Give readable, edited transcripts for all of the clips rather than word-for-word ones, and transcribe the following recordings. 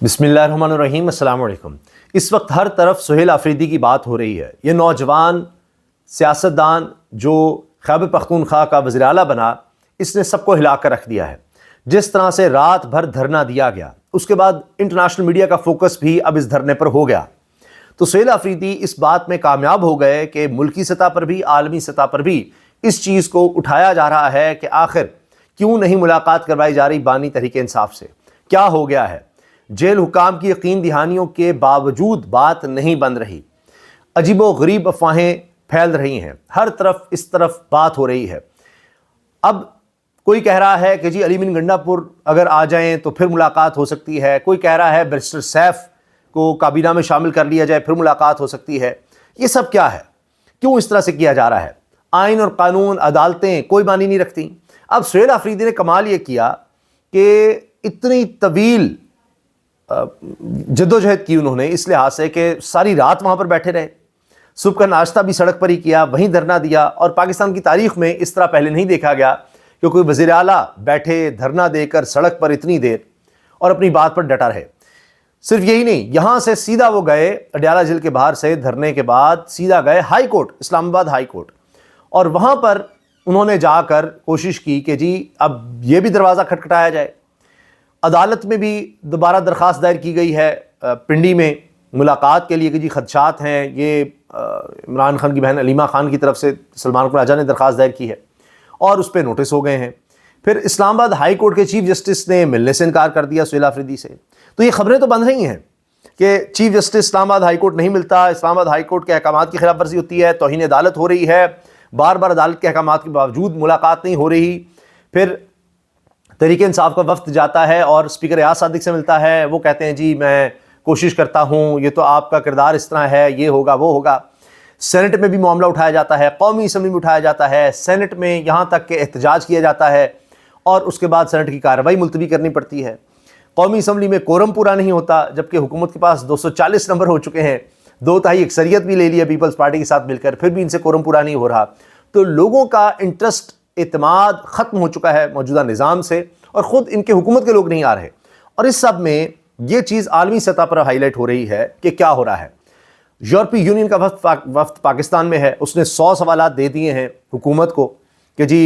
بسم اللہ الرحمن الرحیم، السلام علیکم۔ اس وقت ہر طرف سہیل آفریدی کی بات ہو رہی ہے۔ یہ نوجوان سیاستدان جو خیبر پختونخوا کا وزیر اعلیٰ بنا، اس نے سب کو ہلا کر رکھ دیا ہے۔ جس طرح سے رات بھر دھرنا دیا گیا، اس کے بعد انٹرنیشنل میڈیا کا فوکس بھی اب اس دھرنے پر ہو گیا، تو سہیل آفریدی اس بات میں کامیاب ہو گئے کہ ملکی سطح پر بھی عالمی سطح پر بھی اس چیز کو اٹھایا جا رہا ہے کہ آخر کیوں نہیں ملاقات کروائی جا رہی بانی تحریک انصاف سے، کیا ہو گیا ہے۔ جیل حکام کی یقین دہانیوں کے باوجود بات نہیں بن رہی، عجیب و غریب افواہیں پھیل رہی ہیں، ہر طرف اس طرف بات ہو رہی ہے۔ اب کوئی کہہ رہا ہے کہ جی علی مین گنڈا پور اگر آ جائیں تو پھر ملاقات ہو سکتی ہے، کوئی کہہ رہا ہے بیرسٹر سیف کو کابینہ میں شامل کر لیا جائے پھر ملاقات ہو سکتی ہے۔ یہ سب کیا ہے؟ کیوں اس طرح سے کیا جا رہا ہے؟ آئین اور قانون، عدالتیں کوئی معنی نہیں رکھتی۔ اب سہیل آفریدی نے کمال یہ کیا کہ اتنی طویل جدوجہد کی انہوں نے، اس لحاظ سے کہ ساری رات وہاں پر بیٹھے رہے، صبح کا ناشتہ بھی سڑک پر ہی کیا، وہیں دھرنا دیا، اور پاکستان کی تاریخ میں اس طرح پہلے نہیں دیکھا گیا کہ کوئی وزیر اعلیٰ بیٹھے دھرنا دے کر سڑک پر اتنی دیر اور اپنی بات پر ڈٹا رہے۔ صرف یہی نہیں، یہاں سے سیدھا وہ گئے اڈیالہ جیل کے باہر سے دھرنے کے بعد سیدھا گئے ہائی کورٹ، اسلام آباد ہائی کورٹ، اور وہاں پر انہوں نے جا کر کوشش کی کہ جی اب یہ بھی دروازہ کھٹکھٹایا جائے۔ عدالت میں بھی دوبارہ درخواست دائر کی گئی ہے پنڈی میں ملاقات کے لیے کہ جی خدشات ہیں، یہ عمران خان کی بہن علیمہ خان کی طرف سے سلمان اکبر راجہ نے درخواست دائر کی ہے اور اس پہ نوٹس ہو گئے ہیں۔ پھر اسلام آباد ہائی کورٹ کے چیف جسٹس نے ملنے سے انکار کر دیا سہیل آفریدی سے۔ تو یہ خبریں تو بن رہی ہیں کہ چیف جسٹس اسلام آباد ہائی کورٹ نہیں ملتا، اسلام آباد ہائی کورٹ کے احکامات کی خلاف ورزی ہوتی ہے، توہین عدالت ہو رہی ہے، بار بار عدالت کے احکامات کے باوجود ملاقات نہیں ہو رہی۔ پھر تحریک انصاف کا وفد جاتا ہے اور اسپیکر ایاز صادق سے ملتا ہے، وہ کہتے ہیں جی میں کوشش کرتا ہوں، یہ تو آپ کا کردار اس طرح ہے، یہ ہوگا وہ ہوگا۔ سینٹ میں بھی معاملہ اٹھایا جاتا ہے، قومی اسمبلی میں اٹھایا جاتا ہے، سینٹ میں یہاں تک کہ احتجاج کیا جاتا ہے اور اس کے بعد سینٹ کی کارروائی ملتوی کرنی پڑتی ہے۔ قومی اسمبلی میں کورم پورا نہیں ہوتا، جبکہ حکومت کے پاس 240 نمبر ہو چکے ہیں، 2/3 اکثریت بھی لے لیا پیپلز پارٹی کے ساتھ مل کر، پھر بھی ان سے کورم پورا نہیں ہو رہا۔ تو لوگوں کا انٹرسٹ، اعتماد ختم ہو چکا ہے موجودہ نظام سے، اور خود ان کے حکومت کے لوگ نہیں آ رہے۔ اور اس سب میں یہ چیز عالمی سطح پر ہائی لائٹ ہو رہی ہے کہ کیا ہو رہا ہے۔ یورپی یونین کا وفد پاکستان میں ہے، اس نے 100 سوالات دے دیے ہیں حکومت کو کہ جی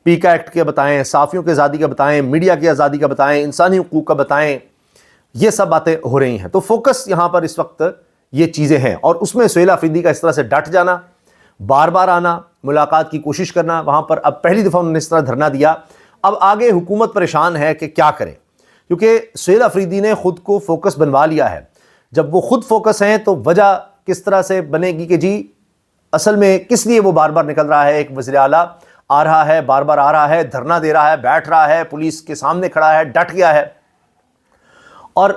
پیکا ایکٹ کے بتائیں، صحافیوں کی آزادی کا بتائیں، میڈیا کی آزادی کا بتائیں، انسانی حقوق کا بتائیں، یہ سب باتیں ہو رہی ہیں۔ تو فوکس یہاں پر اس وقت یہ چیزیں ہیں، اور اس میں سہیل آفریدی کا اس طرح سے ڈٹ جانا، بار بار آنا، ملاقات کی کوشش کرنا وہاں پر۔ اب پہلی دفعہ انہوں نے اس طرح دھرنا دیا، اب آگے حکومت پریشان ہے کہ کیا کرے، کیونکہ سہیل آفریدی نے خود کو فوکس بنوا لیا ہے۔ جب وہ خود فوکس ہیں تو وجہ کس طرح سے بنے گی کہ جی اصل میں کس لیے وہ بار بار نکل رہا ہے، ایک وزیر اعلیٰ آ رہا ہے، بار بار آ رہا ہے، دھرنا دے رہا ہے، بیٹھ رہا ہے، پولیس کے سامنے کھڑا ہے، ڈٹ گیا ہے، اور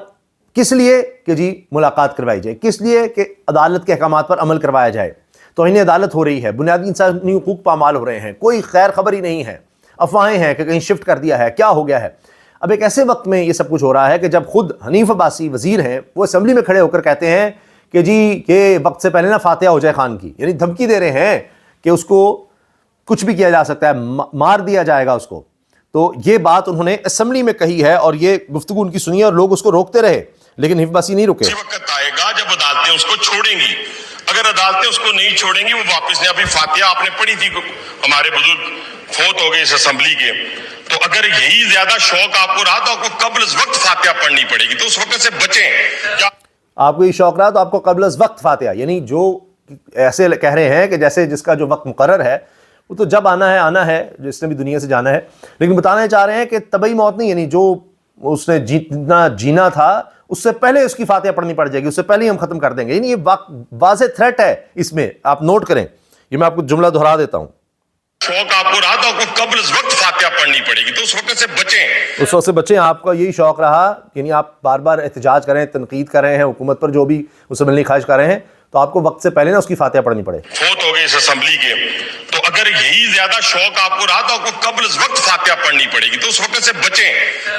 کس لیے کہ جی ملاقات کروائی جائے، کس لیے کہ عدالت کے احکامات پر عمل کروایا جائے۔ توہین عدالت ہو رہی ہے، بنیادی انسانی حقوق پامال ہو رہے ہیں، کوئی خیر خبر ہی نہیں ہے، افواہیں ہیں کہ کہیں شفٹ کر دیا ہے، کیا ہو گیا ہے۔ اب ایک ایسے وقت میں یہ سب کچھ ہو رہا ہے کہ جب خود حنیف عباسی وزیر ہیں، وہ اسمبلی میں کھڑے ہو کر کہتے ہیں کہ جی یہ وقت سے پہلے نہ فاتحہ ہو جائے خان کی، یعنی دھمکی دے رہے ہیں کہ اس کو کچھ بھی کیا جا سکتا ہے، مار دیا جائے گا اس کو۔ تو یہ بات انہوں نے اسمبلی میں کہی ہے، اور یہ گفتگو ان کی سنی اور لوگ اس کو روکتے رہے، لیکن حنیف عباسی نہیں رکے۔ وقت آئے گا جب عدالتیں اس کو چھوڑیں گی، اگر عدالتیں اس کو نہیں چھوڑیں گی، وہ واپس نہیں۔ ابھی فاتحہ آپ نے پڑھی تھی، ہمارے بزرگ فوت ہو گئے اس اسمبلی کے، تو اگر یہی زیادہ شوق آپ کو رہا تو آپ کو قبل از وقت فاتحہ پڑھنی پڑے گی، تو اس وقت سے بچیں۔ آپ کو یہ شوق رہا تو آپ کو قبل از وقت فاتحہ، یعنی جو ایسے کہہ رہے ہیں کہ جیسے جس کا جو وقت مقرر ہے وہ تو جب آنا ہے، جس نے بھی دنیا سے جانا ہے، لیکن بتانا چاہ رہے ہیں کہ طبعی موت نہیں، یعنی جو اس نے جینا تھا اس سے پہلے اس کی فاتحہ پڑھنی پڑ جائے گی، اس سے پہلے ہی ہم ختم کر دیں گے۔ یعنی یہ واضح تھریٹ ہے، اس میں آپ نوٹ کریں، یہ میں آپ کو جملہ دہرا دیتا ہوں۔ شوق آپ کو رہا تو آپ کو قبل از وقت فاتحہ پڑھنی پڑے گی، تو اس وقت سے بچیں۔ اس وقت سے بچیں، آپ کا یہی شوق رہا، یعنی آپ بار بار احتجاج کریں، تنقید کر رہے ہیں حکومت پر، جو بھی اس سے ملنے کی خواہش کر رہے ہیں، تو آپ کو وقت سے پہلے نہ اس کی فاتحہ پڑھنی پڑے۔ فوت ہو گئے اس اسمبلی کے، تو اگر یہی زیادہ شوق آپ کو رہا تو آپ کو قبل از وقت فاتحہ پڑھنی پڑے گی، تو اس وقت سے بچیں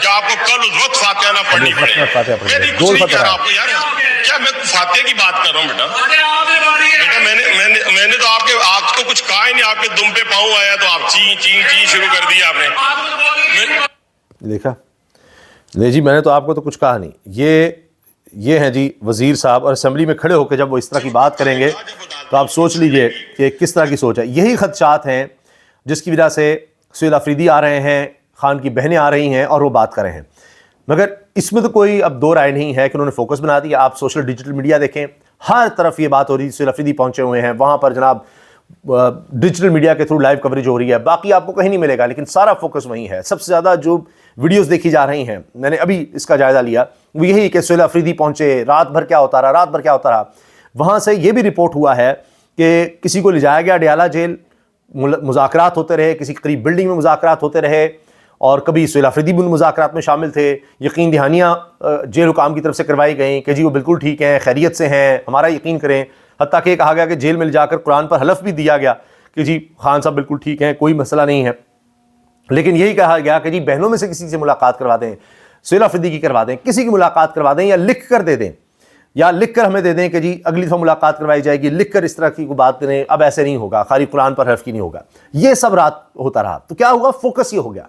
کہ آپ کو قبل از وقت فاتحہ نہ پڑھنی پڑے۔ میں بھی کچھ نہیں کہہ رہا آپ کو یار، کیا میں فاتحہ کی بات کر رہا ہوں بیٹا؟ میں نے تو آپ کو کچھ کہا ہی نہیں، آپ کے دم پہ پاؤں آیا تو آپ چین شروع کر دی آپ نے۔ دیکھا، نہیں جی میں نے تو آپ کو تو کچھ کہا نہیں۔ یہ یہ ہیں جی وزیر صاحب، اور اسمبلی میں کھڑے ہو کے جب وہ اس طرح کی بات کریں گے تو آپ سوچ لیجئے کہ کس طرح کی سوچ ہے. یہی خدشات ہیں جس کی وجہ سے سہیل آفریدی آ رہے ہیں، خان کی بہنیں آ رہی ہیں اور وہ بات کر رہے ہیں. مگر اس میں تو کوئی اب دو رائے نہیں ہے کہ انہوں نے فوکس بنا دیا. آپ سوشل ڈیجیٹل میڈیا دیکھیں، ہر طرف یہ بات ہو رہی ہے. سہیل آفریدی پہنچے ہوئے ہیں وہاں پر، جناب ڈیجیٹل میڈیا کے تھرو لائیو کوریج ہو رہی ہے. باقی آپ کو کہیں نہیں ملے گا، لیکن سارا فوکس وہیں ہے. سب سے زیادہ جو ویڈیوز دیکھی جا رہی ہیں، میں نے ابھی اس کا جائزہ لیا، وہ یہی کہ سہیل آفریدی پہنچے، رات بھر کیا ہوتا رہا. وہاں سے یہ بھی رپورٹ ہوا ہے کہ کسی کو لے جایا گیا اڈیالہ جیل، مذاکرات ہوتے رہے، کسی قریب بلڈنگ میں مذاکرات ہوتے رہے، اور کبھی سہیل آفریدی بھی ان مذاکرات میں شامل تھے. یقین دہانیاں جیل حکام کی طرف سے کروائی گئیں کہ جی وہ بالکل ٹھیک ہیں، خیریت سے ہیں، ہمارا یقین کریں. حتیٰ کہ کہا گیا کہ جیل میں جا کر قرآن پر حلف بھی دیا گیا کہ جی خان صاحب بالکل ٹھیک ہیں، کوئی مسئلہ نہیں ہے. لیکن یہی کہا گیا کہ جی بہنوں میں سے کسی سے ملاقات کروا دیں، سہیل آفریدی کی کروا دیں، کسی کی ملاقات کروا دیں، یا لکھ کر دے دیں، یا لکھ کر ہمیں دے دیں کہ جی اگلی دفعہ ملاقات کروائی جائے گی، لکھ کر اس طرح کی کوئی بات کریں. اب ایسے نہیں ہوگا، خالی قرآن پر حرف کی نہیں ہوگا. یہ سب رات ہوتا رہا تو کیا ہوا؟ فوکس یہ ہو گیا.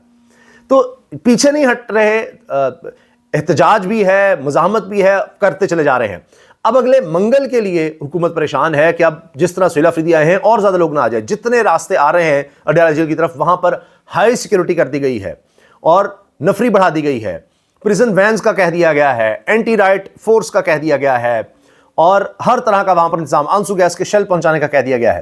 تو پیچھے نہیں ہٹ رہے، احتجاج بھی ہے، مزاحمت بھی ہے، کرتے چلے جا رہے ہیں. اب اگلے منگل کے لیے حکومت پریشان ہے کہ اب جس طرح سہیل آفریدی آئے ہیں اور زیادہ لوگ نہ آ جائے. جتنے راستے آ رہے ہیں اڈیالہ جیل کی طرف، وہاں پر ہائی سیکیورٹی کر دی گئی ہے اور نفری بڑھا دی گئی ہے. پریزن وینز کا کہہ دیا گیا ہے، اینٹی رائٹ فورس کا کہہ دیا گیا ہے، اور ہر طرح کا وہاں پر انتظام، آنسو گیس کے شیل پہنچانے کا کہہ دیا گیا ہے.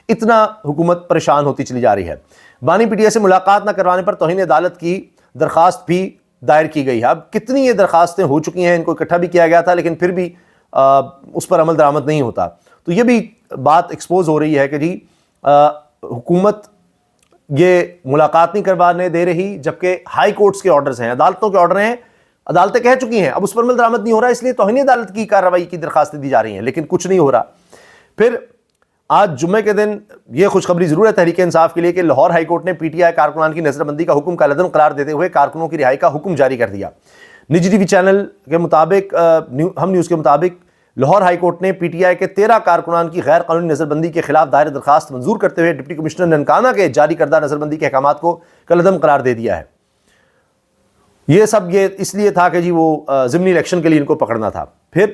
اتنا حکومت پریشان ہوتی چلی جا رہی ہے. بانی پی ٹی آئی سے ملاقات نہ کروانے پر توہین عدالت کی درخواست بھی دائر کی گئی ہے. اب کتنی یہ درخواستیں ہو چکی ہیں، ان کو اکٹھا بھی کیا گیا تھا، لیکن پھر بھی اس پر عمل درآمد نہیں ہوتا. تو یہ بھی بات ایکسپوز ہو رہی ہے کہ جی حکومت یہ ملاقات نہیں کروانے دے رہی، جبکہ ہائی کورٹس کے آرڈرز ہیں، عدالتوں کے آرڈر ہیں، عدالتیں کہہ چکی ہیں. اب اس پر عمل درآمد نہیں ہو رہا، اس لیے توہین عدالت کی کارروائی کی درخواستیں دی جا رہی ہیں، لیکن کچھ نہیں ہو رہا. پھر آج جمعے کے دن یہ خوشخبری ضرور ہے تحریک انصاف کے لیے کہ لاہور ہائی کورٹ نے پی ٹی آئی کارکنان کی نظر بندی کا حکم کالعدم قرار دیتے ہوئے کارکنوں کی رہائی کا حکم جاری کر دیا. نجی ٹی وی چینل کے مطابق، ہم نیوز کے مطابق، لاہور ہائی کورٹ نے پی ٹی آئی کے 13 کارکنان کی غیر قانونی نظر بندی کے خلاف دائر درخواست منظور کرتے ہوئے ڈپٹی کمشنر ننکانہ کے جاری کردہ نظر بندی کے احکامات کو کالعدم قرار دے دیا ہے. یہ سب یہ اس لیے تھا کہ جی وہ ضمنی الیکشن کے لیے ان کو پکڑنا تھا. پھر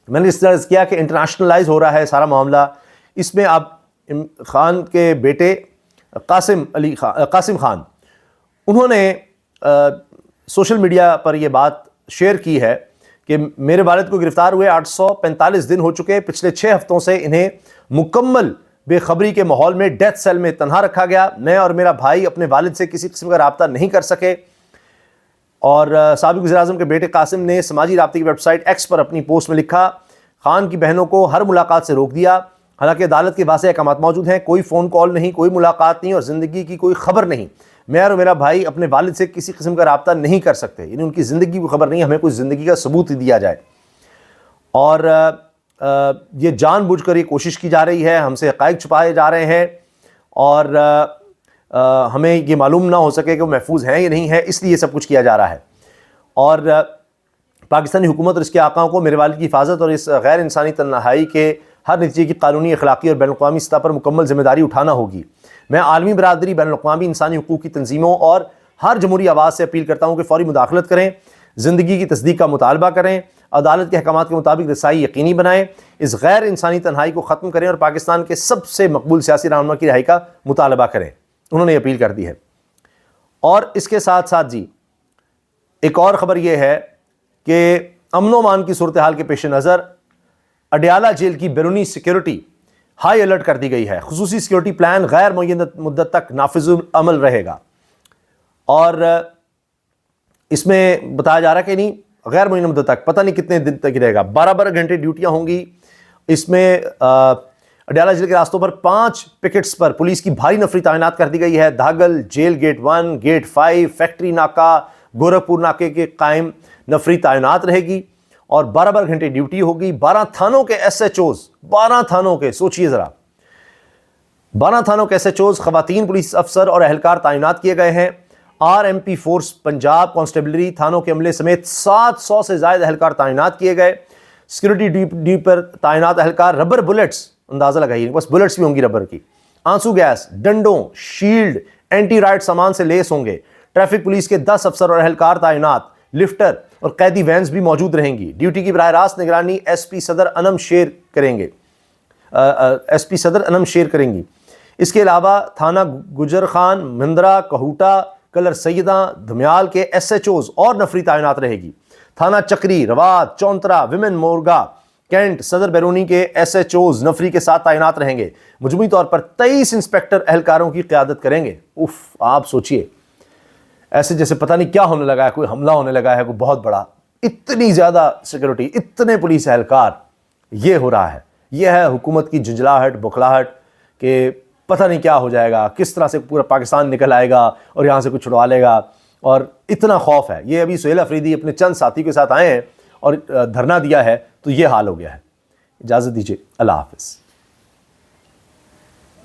میں نے اس طرح کیا کہ انٹرنیشنلائز ہو رہا ہے سارا معاملہ. اس میں اب خان کے بیٹے قاسم خان، انہوں نے سوشل میڈیا پر یہ بات شیئر کی ہے کہ میرے والد کو گرفتار ہوئے 845 دن ہو چکے. پچھلے 6 ہفتوں سے انہیں مکمل بے خبری کے ماحول میں ڈیتھ سیل میں تنہا رکھا گیا. میں اور میرا بھائی اپنے والد سے کسی قسم کا رابطہ نہیں کر سکے. اور سابق وزیر اعظم کے بیٹے قاسم نے سماجی رابطے کی ویب سائٹ ایکس پر اپنی پوسٹ میں لکھا، خان کی بہنوں کو ہر ملاقات سے روک دیا، حالانکہ عدالت کے واضح احکامات موجود ہیں. کوئی فون کال نہیں، کوئی ملاقات نہیں، اور زندگی کی کوئی خبر نہیں. میں اور میرا بھائی اپنے والد سے کسی قسم کا رابطہ نہیں کر سکتے، یعنی ان کی زندگی کی خبر نہیں، ہمیں کوئی زندگی کا ثبوت ہی دیا جائے. اور یہ جان بوجھ کر یہ کوشش کی جا رہی ہے، ہم سے حقائق چھپائے جا رہے ہیں، اور ہمیں یہ معلوم نہ ہو سکے کہ وہ محفوظ ہیں یا نہیں ہے، اس لیے یہ سب کچھ کیا جا رہا ہے. اور پاکستانی حکومت اور اس کے آقاؤں کو میرے والد کی حفاظت اور اس غیر انسانی تنہائی کے ہر نتیجے کی قانونی، اخلاقی اور بین الاقوامی سطح پر مکمل ذمہ داری اٹھانا ہوگی. میں عالمی برادری، بین الاقوامی انسانی حقوق کی تنظیموں اور ہر جمہوری آواز سے اپیل کرتا ہوں کہ فوری مداخلت کریں، زندگی کی تصدیق کا مطالبہ کریں، عدالت کے احکامات کے مطابق رسائی یقینی بنائیں، اس غیر انسانی تنہائی کو ختم کریں، اور پاکستان کے سب سے مقبول سیاسی رہنما کی رہائی کا مطالبہ کریں. انہوں نے اپیل کر دی ہے. اور اس کے ساتھ ساتھ جی ایک اور خبر یہ ہے کہ امن و امان کی صورتحال کے پیش نظر اڈیالہ جیل کی بیرونی سیکیورٹی ہائی الرٹ کر دی گئی ہے. خصوصی سیکیورٹی پلان غیر معین مدت تک نافذ العمل رہے گا. اور اس میں بتایا جا رہا ہے کہ نہیں غیر معین مدت تک، پتہ نہیں کتنے دن تک رہے گا. 12 گھنٹے ڈیوٹیاں ہوں گی. اس میں اڈیالہ جیل کے راستوں پر 5 پکٹس پر پولیس کی بھاری نفری تعینات کر دی گئی ہے. دھاگل جیل گیٹ 1، گیٹ 5، فیکٹری ناکہ، گورکھپور ناکے کے قائم نفری تعینات رہے گی، اور 12 گھنٹے ڈیوٹی ہوگی. 12 تھانوں کے ایس ایچ اوز، 12 تھانوں کے، سوچئے ذرا، 12 تھانوں کے ایس ایچ اوز، خواتین پولیس افسر اور اہلکار تعینات کیے گئے ہیں. R M P force Punjab constabulary تھانوں کے عملے سمیت 700 سے زائد اہلکار تعینات کیے گئے. سیکورٹی ڈی پر تعینات اہلکار ربر بلٹس، اندازہ لگائیے، بس بلٹس بھی ہوں گی ربر کی، آنسو گیس، ڈنڈوں، شیلڈ، اینٹی رائٹ سامان سے لیس ہوں گے. ٹریفک پولیس کے 10 افسر اور اہلکار تعینات، لفٹر اور قیدی وینز بھی موجود رہیں گی۔ ڈیوٹی کی براہ راست نگرانی ایس پی صدر انم شیر کریں گی۔ اس کے علاوہ تھانہ گجر خان، مندرہ، کہوٹہ، کلر سیداں، دھمیال کے ایس ایچ اوز اور نفری تعینات رہے گی۔ تھانہ چکری، روات، چونترا، ویمن مورگا، کینٹ، صدر بیرونی کے ایس ایچ اوز نفری کے ساتھ تعینات رہیں گے۔ مجموعی طور پر 23 انسپیکٹر اہلکاروں کی قیادت کریں گے۔ آپ سوچئے، ایسے جیسے پتہ نہیں کیا ہونے لگا ہے، کوئی حملہ ہونے لگا ہے کوئی بہت بڑا، اتنی زیادہ سیکورٹی، اتنے پولیس اہلکار، یہ ہو رہا ہے۔ یہ ہے حکومت کی جھنجھلاہٹ، بکھلاہٹ کہ پتہ نہیں کیا ہو جائے گا، کس طرح سے پورا پاکستان نکل آئے گا اور یہاں سے کچھ چھڑوا لے گا، اور اتنا خوف ہے۔ یہ ابھی سہیل افریدی اپنے چند ساتھی کے ساتھ آئے ہیں اور دھرنا دیا ہے تو یہ حال ہو گیا ہے۔ اجازت دیجیے، اللہ حافظ۔